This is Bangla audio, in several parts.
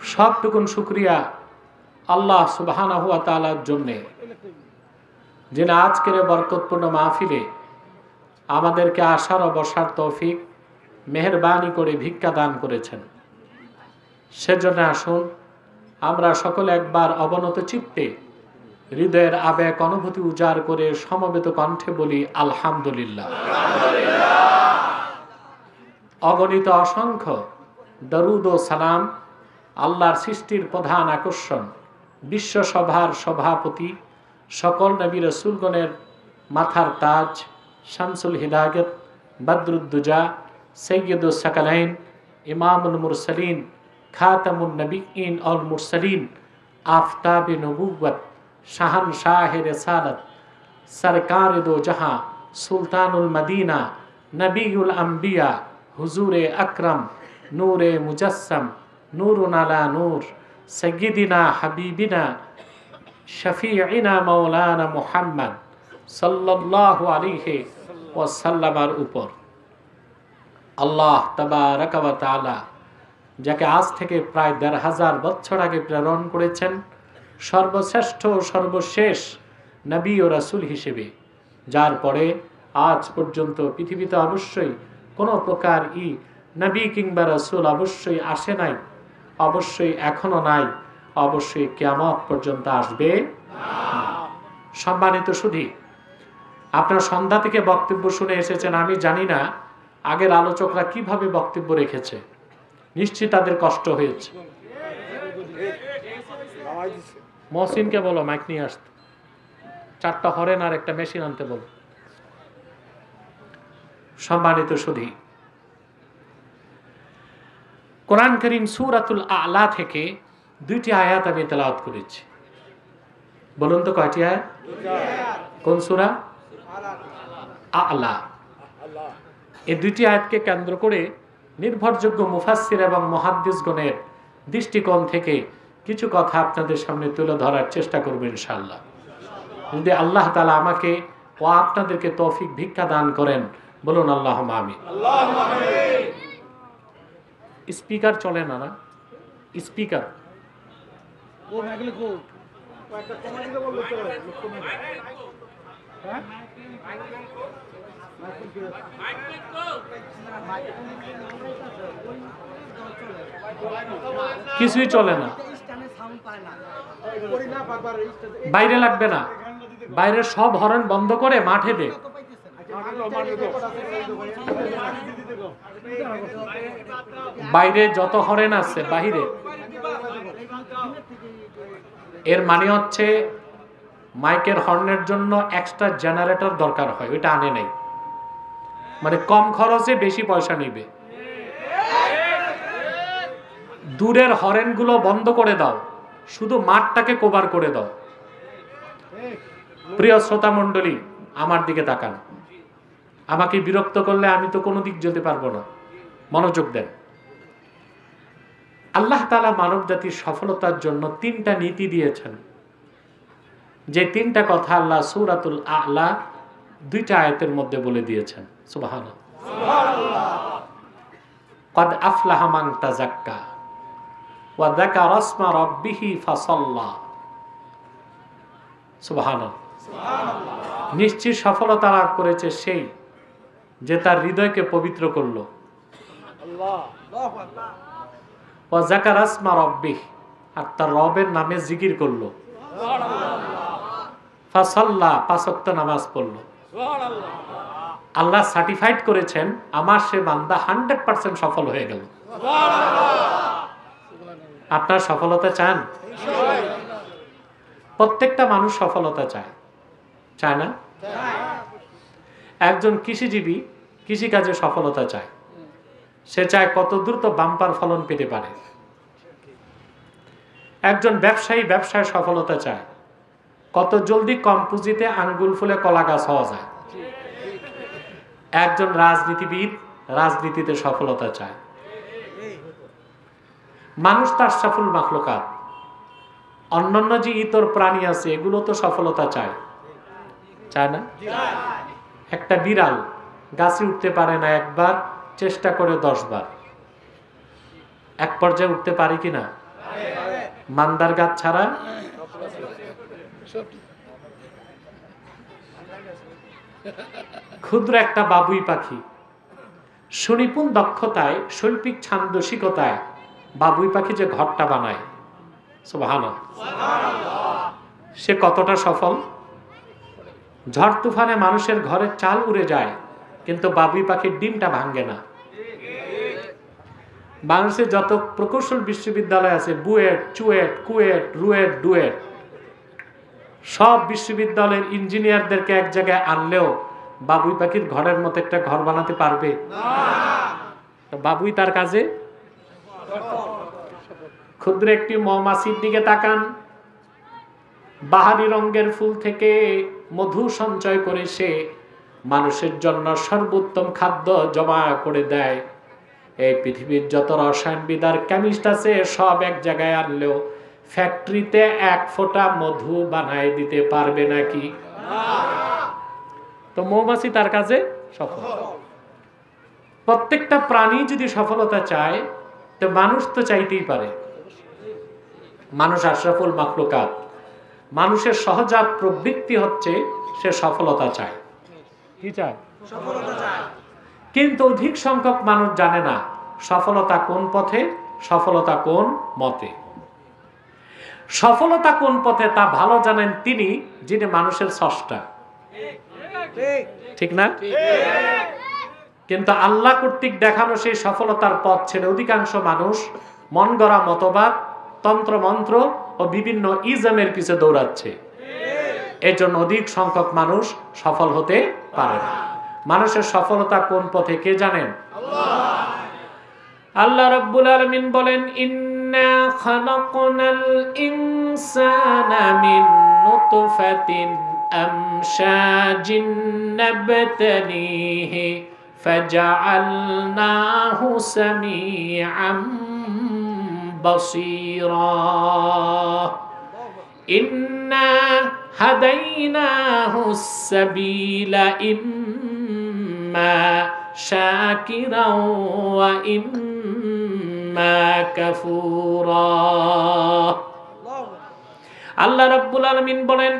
সবটুকুন শুকরিয়া আল্লাহ সুবহানাহু ওয়া তাআলার জন্য, যিনি আজকের বরকতপূর্ণ মাহফিলে আমাদেরকে আসার ও বসার তৌফিক মেহেরবানি করে ভিক্ষা দান করেছেন। সেজন্য আসুন আমরা সকলে একবার অবনত চিত্তে হৃদয়ের আবেগ অনুভূতি উজাড় করে সমবেত কণ্ঠে বলি আলহামদুলিল্লাহ। অগণিত অসংখ্য দরুদ ও সালাম আল্লাহর সৃষ্টির প্রধান আকর্ষণ বিশ্বসভার সভাপতি সকল নবী রাসূলগণের মাথার তাজ শামসুল হিদায়াত বদরুদ্দুজা সৈয়দুস সাকালাইন ইমামুল মুরসালিন খাতামুন নবিয়্যিন ওয়াল মুরসালিন আফতাবে নবুওয়াত শাহনশাহে রিসালাত সরকারে দো জাহাं সুলতানুল মদিনা নবিউল আম্বিয়া হুজুরে আকরম নূরে মুজাসসম নূরুন আলা নূর সৈয়দিনা হাবিবিনা শফিঈনা মাওলানা মুহাম্মদ সাল্লাল্লাহু আলাইহি ওয়াসাল্লামের উপর আল্লাহ তাবারাকা ওয়া তাআলা যাকে আজ থেকে প্রায় ১৫০০ বছর আগে প্রেরণ করেছেন সর্বশ্রেষ্ঠ সর্বশেষ নবী ও রাসূল হিসেবে, যার পরে আজ পর্যন্ত পৃথিবীতে অবশ্যই কোনো প্রকার নবী কিংবা রাসূল অবশ্যই আসে নাই, অবশ্যই এখনো নাই, অবশ্যই কিয়ামত পর্যন্ত আসবে না। সম্মানিত সুধী, আপনার সন্ধ্যা থেকে বক্তব্য শুনে এসেছেন। আমি জানি না আগের আলোচকরা কিভাবে বক্তব্য রেখেছে, নিশ্চিত তাদের কষ্ট হয়েছে। মহসিনকে বলো মাইক নিয়ে আসতে, 4টা হরেন আর একটা মেশিন আনতে বলো। সম্মানিত সুধী, কোরআন কারীম সূরাতুল আ'লা থেকে 2টি আয়াত আমি তেলাওয়াত করেছি। বলুন তো কয়টি আয়াত? কোন সূরা? আ'লা। এই 2টি আয়াতকে কেন্দ্র করে নির্ভরযোগ্য মুফাসসির এবং মুহাদ্দিসগণের দৃষ্টিকোণ থেকে কিছু কথা আপনাদের সামনে তুলে ধরার চেষ্টা করব ইনশাআল্লাহ। যদি আল্লাহ তাআলা আমাকে ও আপনাদেরকে তৌফিক ভিক্ষা দান করেন, বলুন আল্লাহুম্মা আমিন। স্পিকার চলে না? না স্পিকার কিছুই চলে না, বাইরে লাগবে না, বাইরের সব হর্ন বন্ধ করে মাঠে দে। বাইরে যত হর্ন আছে বাহিরে, এর মানে হচ্ছে মাইকের হর্নের জন্য এক্সট্রা জেনারেটর দরকার হয়, ওইটা আনে নাই, মানে কম খরচে বেশি পয়সা নিবে। দূরের হর্নগুলো বন্ধ করে দাও, শুধু মাঠটাকে কভার করে দাও। প্রিয় শ্রোতা মণ্ডলী, আমার দিকে তাকান। আমাকে বিরক্ত করলে আমি তো কোনো দিক যেতে পারবো না, মনোযোগ দেন। আল্লাহ তাআলা মানব জাতির সফলতার জন্য 3টা নীতি দিয়েছেন, যে 3টা কথা আল্লাহ সূরাতুল আ'লা 2টা আয়াতের মধ্যে বলে দিয়েছেন। সুবহানাল্লাহ। ক্বাদ আফলাহা মান তাযাক্কা ওয়া যাকারা ইসমা রাব্বিহি ফাসাল্লা। সুবহানাল্লাহ। নিশ্চিত সফলতা লাভ করেছে সেই যে তার হৃদয়কে পবিত্র করলো। ওয়া যাকারা ইসমা রাব্বিহি, আর তার রবের নামে জিকির করলো। ফাসাল্লা, 5 ওয়াক্ত নামাজ পড়লো। আল্লাহ সার্টিফাইড করেছেন আমার সে বান্দা 100% সফল হয়ে গেল। আপনার সফলতা চান? প্রত্যেকটা মানুষ সফলতা চায়, চায় না? একজন কৃষিজীবী কৃষিকাজে সফলতা চায়, সে চায় কত দ্রুত বাম্পার ফলন পেতে পারে। একজন ব্যবসায়ী ব্যবসায় সফলতা চায়, কত জলদি কম পুঁজিতে আঙ্গুল ফুলে কলা গাছ হওয়া যায়। একজন রাজনীতিবিদ রাজনীতিতে সফলতা চায়। মানুষ তার সফল মাখলুকাত, অন্যান্য যে ইতর প্রাণী আছে এগুলো তো সফলতা চায়, চায় না? একটা বিড়াল গাছে উঠতে পারে না, একবার চেষ্টা করে 10 বার, এক পর্যায়ে উঠতে পারে কিনা? মান্দার গাছ ছাড়া ক্ষুদ্র একটা বাবুই পাখি সুনিপুণ দক্ষতায়, শৈল্পিক ছান্দসিকতায় বাবুই পাখি যে ঘরটা বানায়, সুবহানাল্লাহ, সে কতটা সফল। ঝড় তুফানে মানুষের ঘরের চাল উড়ে যায়, কিন্তু বাবুই পাখির ডিমটা ভাঙ্গে না। বাংলাদেশের যত প্রকৌশল বিশ্ববিদ্যালয় আছে, বুয়েট, চুয়েট, কুয়েট, রুয়েট, ডুয়েট, সব বিশ্ববিদ্যালয়ের ইঞ্জিনিয়ারদেরকে এক জায়গায় আনলেও বাবুই পাখির ঘরের মতো একটা ঘর বানাতে পারবে না। বাবুই তার কাজে। ক্ষুদ্র একটি মৌমাছির দিকে তাকান, বাহারি রঙের ফুল থেকে মধু সঞ্চয় করে সে মানুষের জন্য সর্বোত্তম খাদ্য জমা করে দেয়। এই পৃথিবীর যত রসায়নবিদ আর কেমিস্ট আছে সব এক জায়গায় আনলেও ফ্যাক্টরিতে এক ফোঁটা মধু বানায় দিতে পারবে নাকি? তো মৌমাছি তার কাজে সফল। প্রত্যেকটা প্রাণী যদি সফলতা চায়, তো মানুষ তো চাইতেই পারে। মানুষ আশরাফুল মাখলুকাত, মানুষের সহজাত প্রবৃত্তি হচ্ছে সে সফলতা চায়। কি চায়? সফলতা চায়। কিন্তু অধিক সংখ্যক মানুষ জানে না সফলতা কোন পথে, সফলতা কোন মতে। সফলতা কোন পথে তা ভালো জানেন তিনি, যিনি মানুষের স্রষ্টা। ঠিক না? কিন্তু আল্লাহ কর্তৃক দেখানো সেই সফলতার পথ ছেড়ে অধিকাংশ মানুষ মন গড়া মতবাদ, তন্ত্র মন্ত্র ও বিভিন্ন ইজমের পিছে দৌড়াচ্ছে। এর জন্য অধিক সংখ্যক মানুষ সফল হতে পারে না। মানুষের সফলতা কোন পথে কে জানেন? আল্লাহ রাব্বুল আলামিন বলেন, ইন্না খালাকনাল ইনসানা মিন নুতফাতিন আমশাজিন নাবতালিহি ফাজআলনাহু সামিআম বাসীরা ইন্না হাদাইনাহুস সাবিলা ইম্মা শাকিরাও ওয়া ইম্মা কাফুরা। আল্লাহ রাব্বুল আলামিন বলেন,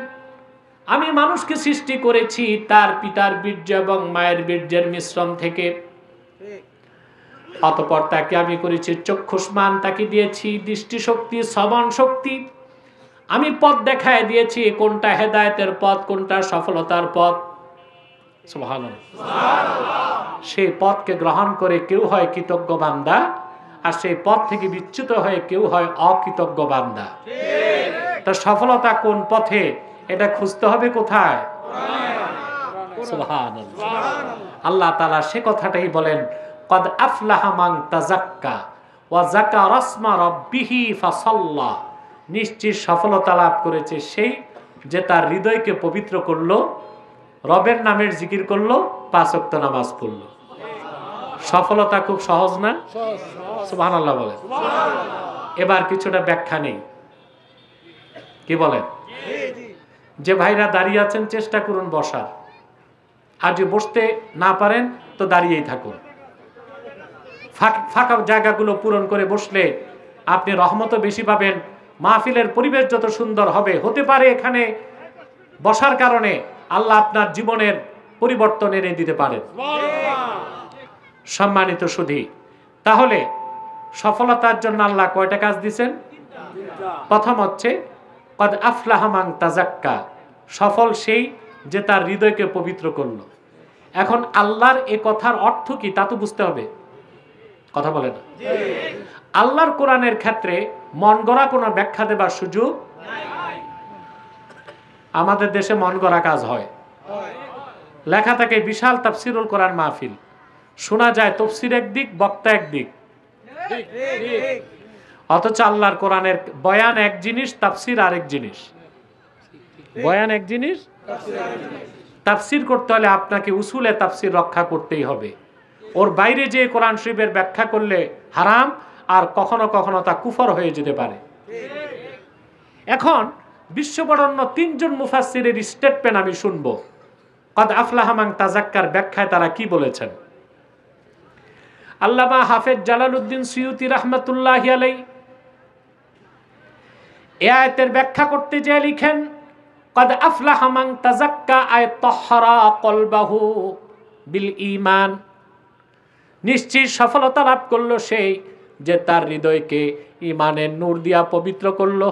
আমি মানুষকে সৃষ্টি করেছি তার পিতার বীর্য এবং মায়ের বীর্যের মিশ্রণ থেকে। অতঃপর তাকে আমি করেছি চক্ষুষ্মান, তাকে দিয়েছি দৃষ্টিশক্তি, শ্রবণ শক্তি। আমি পথ দেখায় দিয়েছি কোনটা হেদায়েতের পথ, কোনটা সফলতার পথ। সুবহানাল্লাহ। সেই পথকে গ্রহণ করে কেউ হয় কৃতজ্ঞ বান্দা, আর সেই পথ থেকে বিচ্যুত হয়ে কেউ হয় অকৃতজ্ঞ বান্দা। তা সফলতা কোন পথে, এটা খুঁজতে হবে কোথায়? সুবহানাল্লাহ। আল্লাহ তাআলা সে কথাটাই বলেন, কদ আফলাহা মান তাযাক্কা ওয়া যাকারা ইসমা রাব্বিহি ফাসাল্লা। নিশ্চিত সফলতা লাভ করেছে সেই যে তার হৃদয়কে পবিত্র করলো, রবের নামের জিকির করলো, 5 ওয়াক্ত নামাজ পড়লো। সফলতা খুব সহজ না? সুবহানাল্লাহ বলেন। এবার কিছুটা ব্যাখ্যা নেই, কি বলেন? যে ভাইরা দাঁড়িয়ে আছেন চেষ্টা করুন বসার, আর যে বসতে না পারেন তো দাঁড়িয়েই থাকুন। ফাঁকা জায়গাগুলো পূরণ করে বসলে আপনি রহমতও বেশি পাবেন, মাহফিলের পরিবেশ যত সুন্দর হবে, হতে পারে এখানে বসার কারণে আল্লাহ আপনার জীবনের পরিবর্তন এনে দিতে পারেন। সম্মানিত সুধী, তাহলে সফলতার জন্য আল্লাহ কয়টা কাজ দিয়েছেন? প্রথম হচ্ছে কদ আফলাহা মান তাযাক্কা, সফল সেই যে তার হৃদয়কে পবিত্র করলো। এখন আল্লাহর এ কথার অর্থ কি তা তো বুঝতে হবে, কথা বলে না। আল্লাহর কোরআনের ক্ষেত্রে মন গড়া কোনো ব্যাখ্যা দেবার সুযোগ নাই। আমাদের দেশে মন গড়া কাজ হয়, লেখা থাকে বিশাল তাফসিরুল কোরআন মাহফিল, শোনা যায় তফসির একদিক, বক্তা একদিক, অথচ আল্লাহর কোরআনের বয়ান এক জিনিস, তাফসির আরেক জিনিস। বয়ান এক জিনিস, তাফসির করতে হলে আপনাকে উসুলে তাফসির রক্ষা করতেই হবে। ওর বাইরে যে কোরআন শরীফের ব্যাখ্যা করলে হারাম, আর কখনো কখনো তা কুফর হয়ে যেতে পারে। এখন বিশ্ববরণ্য 3 জন মুফাসসিরের স্টেটমেন্ট আমি শুনবো। কদ আফলাহা মান তাযাক্কার ব্যাখ্যায় তারা কি বলেছেন। আল্লামা হাফেজ জালালউদ্দিন সুয়ুতী রাহমাতুল্লাহি আলাইহি এই আয়াতের ব্যাখ্যা করতে যেয়ে লিখেন قد أفلح من تزكى أي طهر قلبه بالإيمان। নিশ্চিত সফলতা লাভ করলো সেই যে তার হৃদয়কে ঈমানের নূর দিয়া পবিত্র করলো।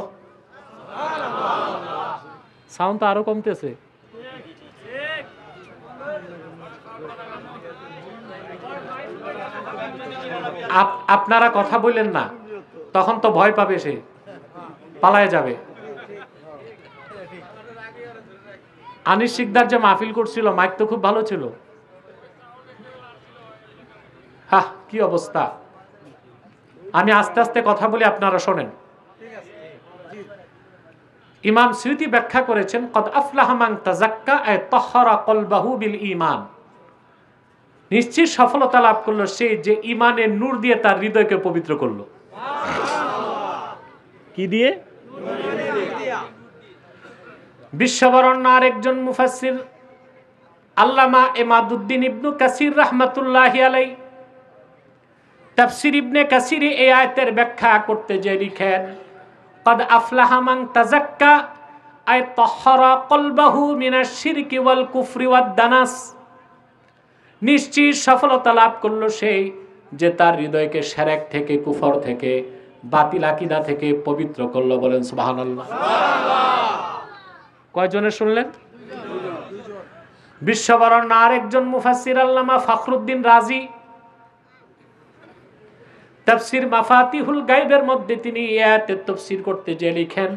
সাউন্ড তো আরো কমতেছে। আপনারা কথা বললেন না, তখন তো ভয় পাবে, সে পালায় যাবে। আনিস শিকদার যে মাহফিল করছিল, মাইক তো খুব ভালো ছিল। হ্যাঁ, কি অবস্থা। আমি আস্তে আস্তে কথা বলি, আপনারা শোনেন। ইমাম সুয়ুতী ব্যাখ্যা করেছেন কদ আফলাহা মান তাযাক্কা আয় তাহহারা কলবাহু বিল ঈমান। নিশ্চিত সফলতা লাভ করলো সে যে ঈমানের নূর দিয়ে তার হৃদয়কে পবিত্র করলো। কি দিয়ে? বিশ্ববরণ্য আরেকজন মুফাসসির আল্লামা ইমাদুদ্দিন ইবনু কাসির রাহমাতুল্লাহি আলাইহি তাফসীর ইবনে কাসিরে এই আয়াতের ব্যাখ্যা করতে যে লিখেন قد أفلح من تزكى أي طهر قلبه من الشرك والكفر والدنس। নিশ্চিত সফলতা লাভ করলো সেই যে তার হৃদয়কে শিরক থেকে, কুফর থেকে, বাতিল আকীদা থেকে পবিত্র করলো। বলেন সুবহানাল্লাহ। কয়জনে শুনলেন? বিশ্ববরণ্য আরেকজন মুফাসসির আল্লামা ফখরুদ্দিন রাজি তাফসীর মাফাতিহুল গায়বের মধ্যে তিনি আয়াতের তাফসীর করতে যে লিখেন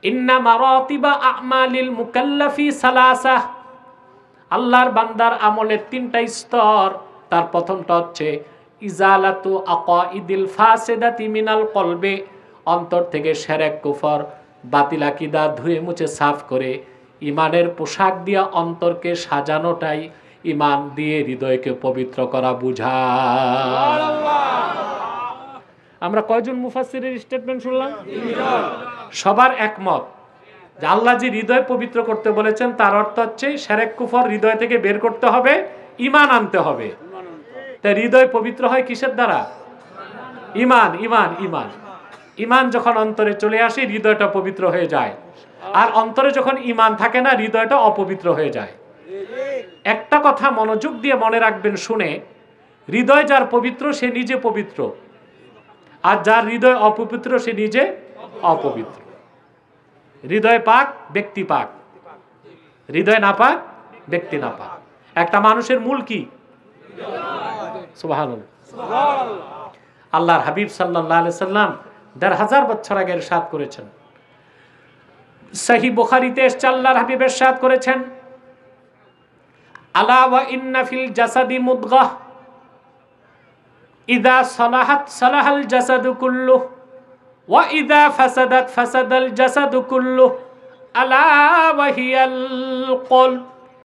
ইন্না মারাতিবা আমালিল মুকাল্লাফি সালাসা। আল্লাহর বান্দার আমলের তিনটা স্তর। তার প্রথমটা হচ্ছে ইজালাতু আকাইদিল ফাসিদাতি মিনাল কলবে, অন্তর থেকে শিরক, কুফর, বাতিল আকীদা ধুয়ে মুছে সাফ করে ঈমানের পোশাক দিয়ে অন্তরকে সাজানোটাই ঈমান দিয়ে হৃদয়কে পবিত্র করা বুঝায়। আমরা কয়জন মুফাসসিরের স্টেটমেন্ট শুনলাম? সবার একমত যে আল্লাহ যে হৃদয় পবিত্র করতে বলেছেন তার অর্থ হচ্ছে শিরক কুফর হৃদয় থেকে বের করতে হবে, ঈমান আনতে হবে। তাই হৃদয় পবিত্র হয় কিসের দ্বারা? ঈমান। ঈমান ঈমান ঈমান যখন অন্তরে চলে আসে হৃদয়টা পবিত্র হয়ে যায়। আর অন্তরে যখন ঈমান থাকে না হৃদয়টা অপবিত্র হয়ে যায়। একটা কথা মনোযোগ দিয়ে মনে রাখবেন, শুনে, হৃদয় যার পবিত্র সে নিজে পবিত্র, আর যার হৃদয় অপবিত্র সে নিজে অপবিত্র। হৃদয় পাক, ব্যক্তি পাক। হৃদয় না পাক, ব্যক্তি না পাক। একটা মানুষের মূল কি? সুবহানাল্লাহ। আল্লাহর হাবিব সাল্লাল্লাহু আলাইহি সাল্লাম ১৫০০ বছর আগে ইরশাদ করেছেন, সহিহ বুখারীতে এসেছে, আল্লাহর হাবিব ইরশাদ করেছেন আলা ওয়া ইন্না ফিল জাসাদি মুদগাহ ইযা সালাহাত সালাহাল জাসাদু কুল্লুহু ওয়া ইযা ফাসাদাত ফাসাদাল জাসাদু কুল্লুহু আলা ওয়া হিয়াল কলব।